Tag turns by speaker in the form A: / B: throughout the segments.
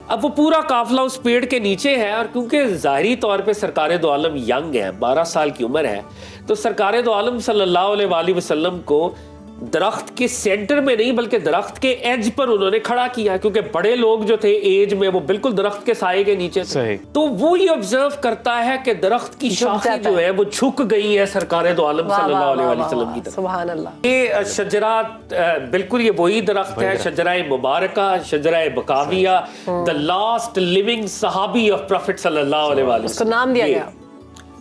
A: اب وہ پورا قافلہ اس پیڑ کے نیچے ہے، اور کیونکہ ظاہری طور پہ سرکار دو عالم ینگ ہے، 12 سال کی عمر ہے، تو سرکار دو عالم صلی اللہ علیہ وآلہ وسلم کو درخت کے سینٹر میں نہیں بلکہ درخت کے ایج پر انہوں نے کھڑا کیا، کیونکہ بڑے لوگ جو تھے ایج میں وہ بالکل درخت کے سائے کے نیچے تھے۔ تو وہ یہ آبزرو کرتا ہے کہ درخت کی شاخیں جو ہے وہ جھک گئی ہے سرکار دو عالم صلی اللہ علیہ وآلہ وسلم کی طرف۔
B: سبحان اللہ۔
A: یہ شجرہ بالکل یہ وہی درخت ہے، شجرہ مبارکہ، شجرہ بکاویہ، the last living صحابی of Prophet صلی اللہ علیہ وآلہ وسلم،
B: اس کو نام دیا گیا،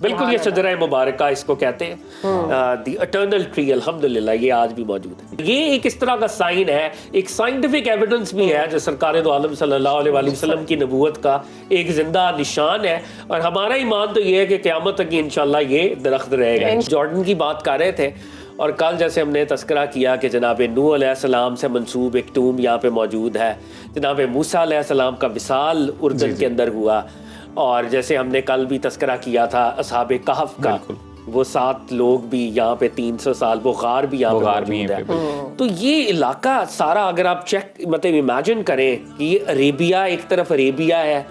A: بالکل یہ شجرہ مبارکہ اس کو کہتے ہیں، دی اٹرنل ٹری، الحمدللہ یہ آج بھی موجود ہے۔ یہ ایک اس طرح کا سائن ہے، ایک سائنٹیفک ایویڈنس بھی ہے جو سرکار دو عالم صلی اللہ علیہ وآلہ وسلم کی نبوت کا ایک زندہ نشان ہے، اور ہمارا ایمان تو یہ ہے کہ قیامت تک انشاءاللہ یہ درخت رہے گا۔ جارڈن کی بات کر رہے تھے، اور کل جیسے ہم نے تذکرہ کیا کہ جناب نوح علیہ السلام سے منسوب ایک ٹوم یہاں پہ موجود ہے، جناب موسیٰ علیہ السلام کا وصال اردن کے اندر ہوا، اور جیسے ہم نے کل بھی تذکرہ کیا تھا اصحاب کہف کا، وہ 7 لوگ بھی یہاں پہ 300 سال، وہ غار بھی یہاں پہ موجود ہے۔ تو یہ علاقہ سارا اگر آپ چیک مطلب امیجن کریں کہ یہ عربیہ، ایک طرف عربیہ ہے،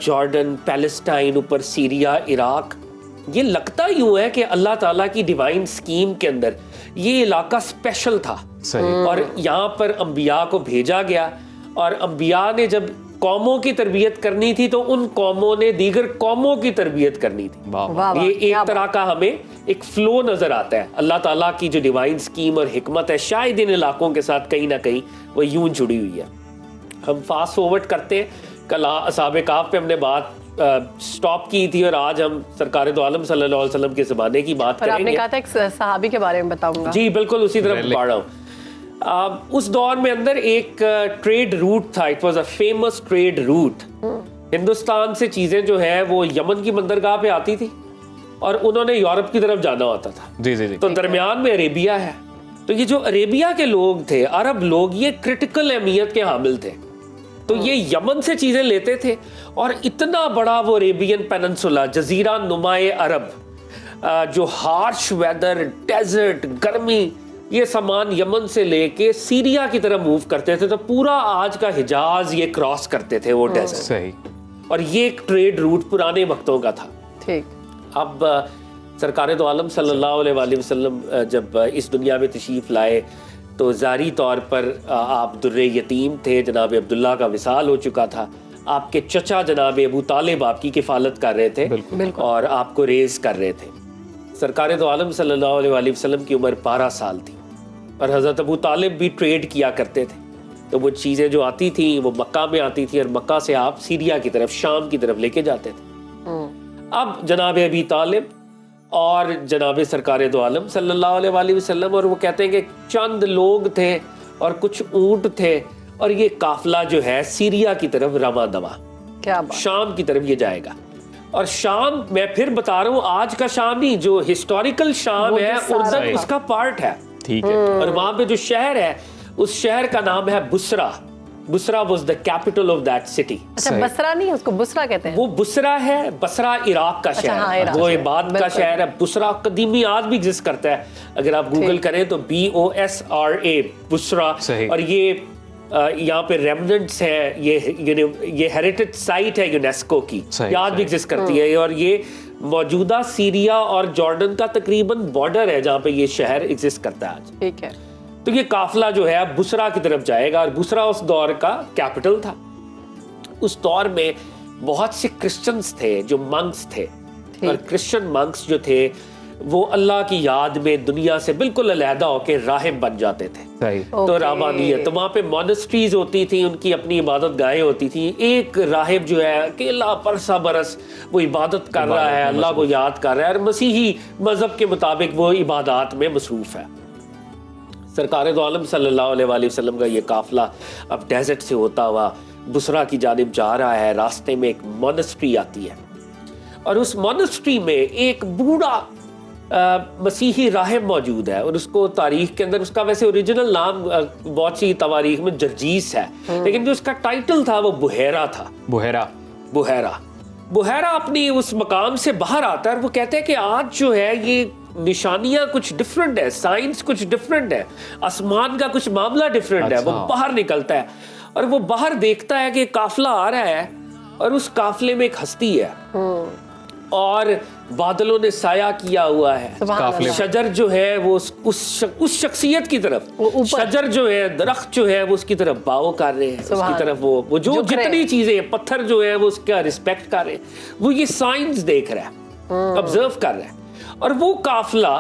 A: جارڈن، پیلسٹائن، اوپر سیریا، عراق، یہ لگتا یوں ہے کہ اللہ تعالیٰ کی ڈیوائن سکیم کے اندر یہ علاقہ اسپیشل تھا، اور یہاں پر انبیاء کو بھیجا گیا، اور انبیاء نے جب قوموں کی تربیت کرنی تھی تو ان قوموں نے دیگر قوموں کی تربیت کرنی تھی۔ یہ ایک طرح کا ہمیں ایک فلو نظر آتا ہے، اللہ تعالیٰ کی جو ڈیوائن سکیم اور حکمت ہے شاید ان علاقوں کے ساتھ کہیں نہ کہیں وہ یوں جڑی ہوئی ہے۔ ہم فاسٹ فارورڈ کرتے ہیں، کل اصحاب کہف پہ ہم نے بات سٹاپ کی تھی، اور آج ہم سرکار دو عالم صلی اللہ علیہ وسلم کے زمانے کی بات کریں گے۔
B: اور آپ نے کہا تھا ایک صحابی کے بارے میں بتاؤں گا۔
A: جی بالکل اسی طرح پڑھ رہا ہوں۔ اس دور میں اندر ایک ٹریڈ روٹ تھا، it was a famous trade route. Hindustan سے چیزیں جو ہے وہ یمن کی بندرگاہ پہ آتی تھی، اور انہوں نے یورپ کی طرف جانا ہوتا تھا، تو درمیان میں عربیہ ہے۔ تو یہ جو عربیہ کے لوگ تھے، عرب لوگ، یہ کرٹیکل اہمیت کے حامل تھے، تو یہ یمن سے چیزیں لیتے تھے، اور اتنا بڑا وہ عربین پیننسولا، جزیرہ نمائے عرب، جو ہارش ویدر، ڈیزرٹ، گرمی، یہ سامان یمن سے لے کے سیریا کی طرف موو کرتے تھے، تو پورا آج کا حجاز یہ کراس کرتے تھے وہ ڈیزرٹ، اور یہ ایک ٹریڈ روٹ پرانے وقتوں کا تھا۔ اب سرکار دو عالم صلی اللہ علیہ وآلہ وسلم جب اس دنیا میں تشریف لائے تو ظاہری طور پر آپ در یتیم تھے، جناب عبداللہ کا وصال ہو چکا تھا، آپ کے چچا جناب ابو طالب آپ کی کفالت کر رہے تھے اور آپ کو ریز کر رہے تھے۔ سرکار دو عالم صلی اللہ علیہ وآلہ وسلم کی عمر 12 سال تھی، اور حضرت ابو طالب بھی ٹریڈ کیا کرتے تھے، تو وہ چیزیں جو آتی تھیں وہ مکہ میں آتی تھی، اور مکہ سے آپ سیریا کی طرف، شام کی طرف لے کے جاتے تھے۔ اب جناب ابی طالب اور جناب سرکار دو عالم صلی اللہ علیہ وآلہ وسلم، اور وہ کہتے ہیں کہ چند لوگ تھے اور کچھ اونٹ تھے، اور یہ قافلہ جو ہے سیریا کی طرف رواں دواں، شام کی طرف یہ جائے گا۔ اور شام میں پھر بتا رہا ہوں آج کا شام نہیں، جو ہسٹوریکل شام ہے اردن اس کا پارٹ ہے، اور وہاں پہ جو شہر ہے اس شہر کا نام ہے Basra. Basra was the capital of that city۔
B: اچھا بصرہ نہیں، اس کو بصرہ کہتے ہیں۔
A: وہ بصرہ ہے، بصرہ عراق کا شہر ہے، وہ عباد کا شہر ہے۔ بصرہ قدیمی آج بھی ایگزسٹ کرتا ہے، اگر آپ گوگل کریں تو BOSRA بصرہ، اور یہ یہاں پہ ریمننٹس ہیں، یہ ہیریٹیج سائٹ ہے یونیسکو کی، یہ آج بھی ایگزسٹ کرتی ہے، اور یہ موجودہ سیریا اور جارڈن کا تقریباً بارڈر ہے جہاں پہ یہ شہر ایگزسٹ کرتا ہے آج۔
B: ٹھیک ہے۔
A: تو یہ قافلہ جو ہے بصرہ کی طرف جائے گا، اور بصرہ اس دور کا کیپٹل تھا۔ اس دور میں بہت سے کرسچنز تھے جو منکس تھے، اور کرسچن منکس جو تھے وہ اللہ کی یاد میں دنیا سے بالکل علیحدہ ہو کے راہب بن جاتے تھے۔ تو رہبانیت، وہاں پہ مونسٹریز ہوتی تھیں، ان کی اپنی عبادت گاہیں ہوتی تھیں۔ ایک راہب جو ہے اکیلا برسا برس وہ عبادت کر رہا ہے، اللہ کو یاد کر رہا ہے، اور مسیحی مذہب کے مطابق وہ عبادات میں مصروف ہے۔ سرکار دو عالم صلی اللہ علیہ وآلہ وسلم کا یہ قافلہ اب ڈیزرٹ سے ہوتا ہوا بصرہ کی جانب جا رہا ہے۔ راستے میں ایک مونسٹری آتی ہے، اور اس مونسٹری میں ایک بوڑھا مسیحی راہب موجود ہے، اور اس کو تاریخ کے اندر، اس کا ویسے اوریجنل نام بہت سی تواریخ میں جرجیس ہے، لیکن جو اس کا ٹائٹل تھا وہ بحیرہ تھا۔ بحیرہ اپنی اس مقام سے باہر آتا ہے، اور وہ کہتے ہیں کہ آج جو ہے یہ نشانیاں کچھ ڈیفرنٹ ہے، سائنس کچھ ڈیفرنٹ ہے، آسمان کا کچھ معاملہ ڈیفرنٹ ہے۔ وہ باہر نکلتا ہے اور وہ باہر دیکھتا ہے کہ قافلہ آ رہا ہے اور اس قافلے میں ایک ہستی ہے اور بادلوں نے سایہ کیا ہوا ہے. شجر جو ہے وہ اس شخصیت کی طرف, شجر جو ہے, درخت جو ہے وہ اس کی طرف باؤ کر رہے ہیں, اس کی طرف وہ جو جتنی چیزیں, پتھر جو ہے وہ اس کا رسپیکٹ کر رہے ہیں. وہ یہ سائنس دیکھ رہا ہے, آبزرو کر رہا ہے, اور وہ قافلہ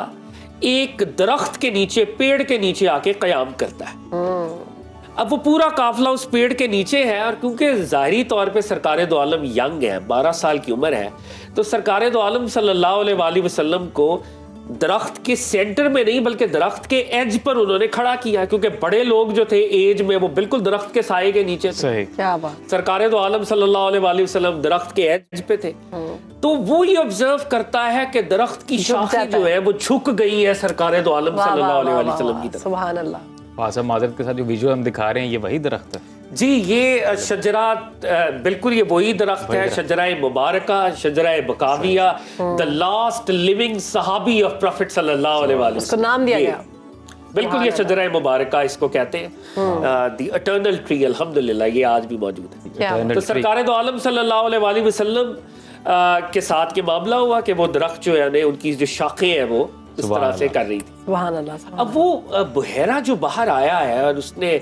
A: ایک درخت کے نیچے, پیڑ کے نیچے آ کے قیام کرتا ہے. اب وہ پورا قافلہ اس پیڑ کے نیچے ہے, اور کیونکہ ظاہری طور پہ سرکار دو عالم ینگ ہے, 12 سال کی عمر ہے, تو سرکار دو عالم صلی اللہ علیہ وآلہ وسلم کو درخت کے سینٹر میں نہیں بلکہ درخت کے ایج پر انہوں نے کھڑا کیا, کیونکہ بڑے لوگ جو تھے ایج میں وہ بالکل درخت کے سائے کے نیچے تھے.
B: کیا بات.
A: سرکار دو عالم صلی اللہ علیہ وآلہ وسلم درخت کے ایج پہ تھے. تو وہ یہ آبزرو کرتا ہے کہ درخت کی شاخیں جو ہے وہ جھک گئی ہے سرکار دو عالم صلی اللہ علیہ وآلہ وسلم کی طرف.
B: سبحان اللہ.
C: معذرت کے ساتھ جو ویڈیو ہم دکھا رہے ہیں یہ وہی درخت ہے
A: جی, یہ شجرات بالکل یہ وہی درخت ہے, شجرہ مبارکہ, شجرہ بکاویہ, the last living صحابی of Prophet صلی اللہ علیہ وآلہ وسلم. اس
B: کو نام دیا گیا.
A: بالکل یہ شجرہ مبارکہ اس کو کہتے ہیں, the eternal tree. الحمدللہ یہ آج بھی موجود ہے. تو سرکار دو عالم صلی اللہ علیہ وآلہ وسلم کے ساتھ یہ معاملہ ہوا کہ وہ درخت جو ہے ان کی جو شاخیں ہیں وہ اس طرح سے کر رہی تھی.
B: سبحان اللہ.
A: اب وہ بحیرہ جو باہر آیا ہے اور اس نے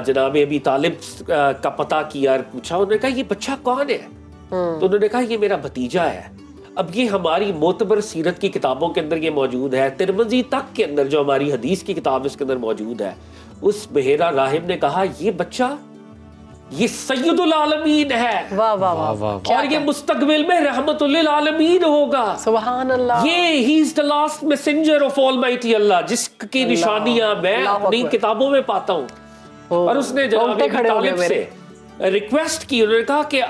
A: جناب ابی طالب کا پتہ کیا اور پوچھا, انہوں نے کہا یہ بچہ کون ہے؟ تو انہوں نے کہا یہ میرا بھتیجا ہے. اب یہ ہماری معتبر سیرت کی کتابوں کے اندر یہ موجود ہے, ترمذی تک کے اندر جو ہماری حدیث کی کتاب اس کے اندر موجود ہے. اس بحیرہ راہب نے کہا یہ بچہ یہ سید العالمین ہے,
B: واہ واہ واہ,
A: اور یہ مستقبل میں رحمت للعالمین ہوگا.
B: سبحان اللہ.
A: یہ ہی از the last messenger of Almighty اللہ, جس کی نشانیاں میں اپنی کتابوں میں پاتا ہوں. اور اس نے جناب ابی طالب سے ریکویسٹ کی, انہوں نے کہا کہ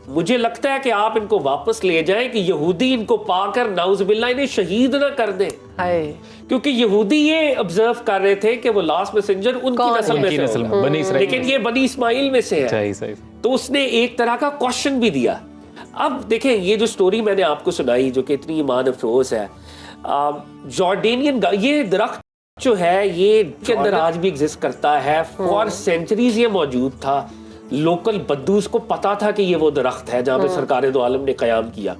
A: مجھے لگتا ہے کہ آپ ان کو واپس لے جائیں کہ یہودی ان کو پا کر نعوذ باللہ انہیں شہید نہ کر دیں, کیونکہ یہودی یہ آبزرو کر رہے تھے کہ وہ لاسٹ میسنجر ان کی نسل میں سے ہوگا, لیکن یہ بنی اسماعیل میں سے ہے. تو اس نے ایک طرح کا کوشچن بھی دیا. اب دیکھیں یہ جو سٹوری میں نے آپ کو سنائی جو کہ اتنی ایمان افروز ہے, جارڈینین یہ درخت جو ہے یہ کے اندر آج بھی ایگزسٹ کرتا ہے. فار سینچریز یہ موجود تھا, لوکل بدوز کو پتا تھا کہ یہ وہ درخت ہے جہاں پہ سرکار دو عالم نے قیام کیا.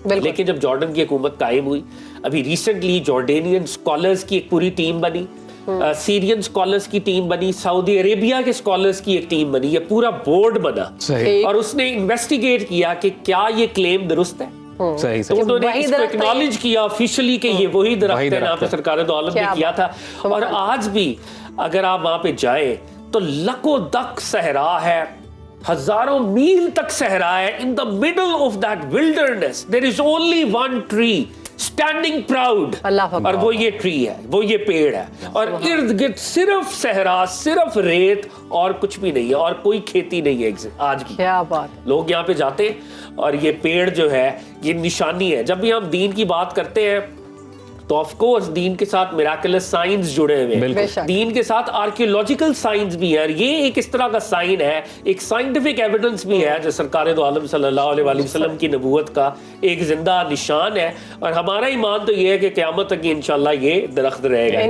A: لیکن جب جارڈن کی حکومت قائم ہوئی, ابھی ریسنٹلی جارڈینین سکالرز کی ایک پوری ٹیم بنی, سیرین سکالرز کی ٹیم بنی, سعودی عربیہ کے سکالرز کی ایک ٹیم بنی, یہ پورا بورڈ بنا, اور اس نے انویسٹیگیٹ کیا کہ کیا یہ کلیم درست ہے. تو انہوں نے اس کو اکنالج کیا آفیشلی کہ یہ وہی درخت ہے جہاں پہ سرکار دو عالم نے کیا تھا. اور آج بھی اگر آپ وہاں پہ جائیں تو لکو دک صحرا ہے, ہزاروں میل تک صحرا ہے. in the middle of that wilderness there is only one tree standing proud, اور وہ یہ ٹری ہے, وہ یہ پیڑ ہے, اور ارد گرد صرف صحرا, صرف ریت, اور کچھ بھی نہیں ہے, اور کوئی کھیتی نہیں ہے آج کی.
B: کیا بات.
A: لوگ یہاں پہ جاتے اور یہ پیڑ جو ہے یہ نشانی ہے. جب بھی ہم دین کی بات کرتے ہیں تو آف کورس دین کے ساتھ میراکلس سائنس جڑے ہوئے ہیں, دین کے ساتھ آرکیولوجیکل سائنس بھی ہے, اور یہ ایک اس طرح کا سائن ہے, ایک سائنٹیفک ایویڈنس بھی ہے جو سرکار دو عالم صلی اللہ علیہ وآلہ وسلم کی نبوت کا ایک زندہ نشان ہے. اور ہمارا ایمان تو یہ ہے کہ قیامت تک انشاءاللہ یہ درخت رہے گا.